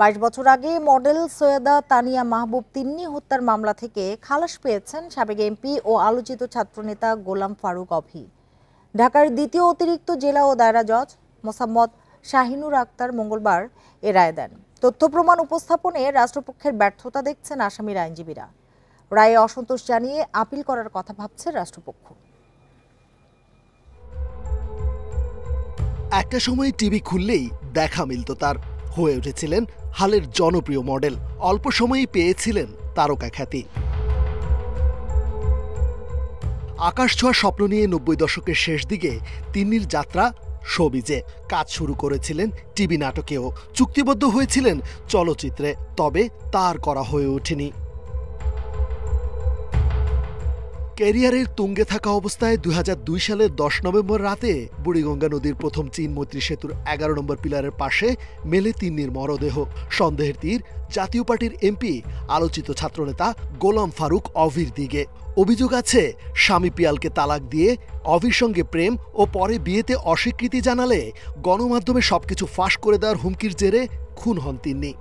22 বছর আগে মডেল সৈয়দা তানিয়া মাহবুব তিন্নি হত্যার মামলা থেকে খালাস পেয়েছেন সাবেক এমপি ও আলোচিত ছাত্রনেতা গোলাম ফারুক অভি। ঢাকার দ্বিতীয় অতিরিক্ত জেলা ও দায়রা জজ মোসাম্মদ শাহিনুর আক্তার মঙ্গলবার এ রায় দেন। তথ্য প্রমাণ উপস্থাপনে রাষ্ট্রপক্ষের ব্যর্থতা দেখছেন আসামির আইনজীবীরা। রায়ে অসন্তোষ জানিয়ে আপিল করার কথা ভাবছে রাষ্ট্রপক্ষ। একটা সময় টিভি খুললেই দেখা মিলত তার। হয়ে উঠেছিলেন হালের জনপ্রিয় মডেল। অল্প সময়েই পেয়েছিলেন তারকা খ্যাতি। আকাশ ছোঁয়া স্বপ্ন নিয়ে 90 দশকের শেষ দিকে তিন্নির যাত্রা শোবিজে। কাজ শুরু করেছিলেন টিভি নাটকেও, চুক্তিবদ্ধ হয়েছিলেন চলচ্চিত্রে, তবে তার করা হয়ে ওঠেনি। ক্যারিয়ারের তুঙ্গে থাকা অবস্থায় 2002 সালের 10 নভেম্বর রাতে বুড়িগঙ্গা নদীর প্রথম চীন মৈত্রী সেতুর 11 নম্বর পিলারের পাশে মেলে তিন্নির মরদেহ। সন্দেহের তীর জাতীয় পার্টির এমপি আলোচিত ছাত্রনেতা গোলাম ফারুক অভির দিকে। অভিযোগ আছে, স্বামী পিয়ালকে তালাক দিয়ে অভির সঙ্গে প্রেম ও পরে বিয়েতে অস্বীকৃতি জানালে গণমাধ্যমে সবকিছু ফাঁস করে দেওয়ার হুমকির জেরে খুন হন তিন্নি।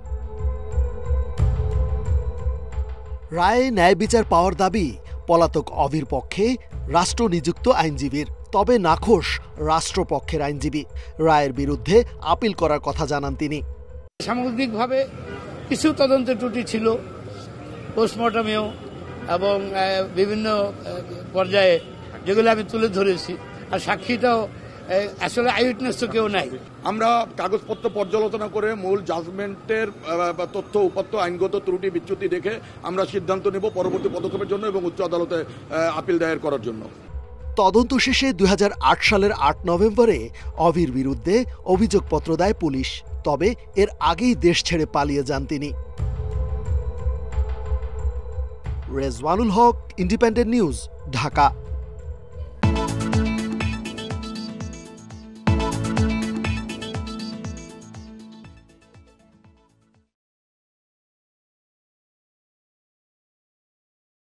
রায়ে ন্যায় বিচার পাওয়ার দাবি পলাতক অভির পক্ষে রাষ্ট্র নিযুক্ত আইনজীবীর, তবে নাখোশ রাষ্ট্রপক্ষের আইনজীবী। রায়ের বিরুদ্ধে আপিল করার কথা জানান তিনি। সামগ্রিকভাবে কিছু তদন্তে ত্রুটি ছিল, পোস্টমর্টমেও এবং বিভিন্ন পর্যায়ে, যেগুলো আমি তুলে ধরেছি। আর সাক্ষীটাও আসলে আইউইটনেস তো কেউ নাই। আমরা কাগজপত্র পর্যালোচনা করে মূল জাজমেন্টের তথ্য উপাত্ত আইনগত ত্রুটি বিচ্যুতি দেখে আমরা সিদ্ধান্ত নেব পরবর্তী পদক্ষেপের জন্য এবং উচ্চ আদালতে আপিল দায়ের করার জন্য। তদন্ত শেষে 2008 সালের 8 নভেম্বরে অভির বিরুদ্ধে অভিযোগপত্র দেয় পুলিশ, তবে এর আগেই দেশ ছেড়ে পালিয়ে যান তিনি। রেজওয়ানুল হক, ইন্ডিপেন্ডেন্ট নিউজ, ঢাকা।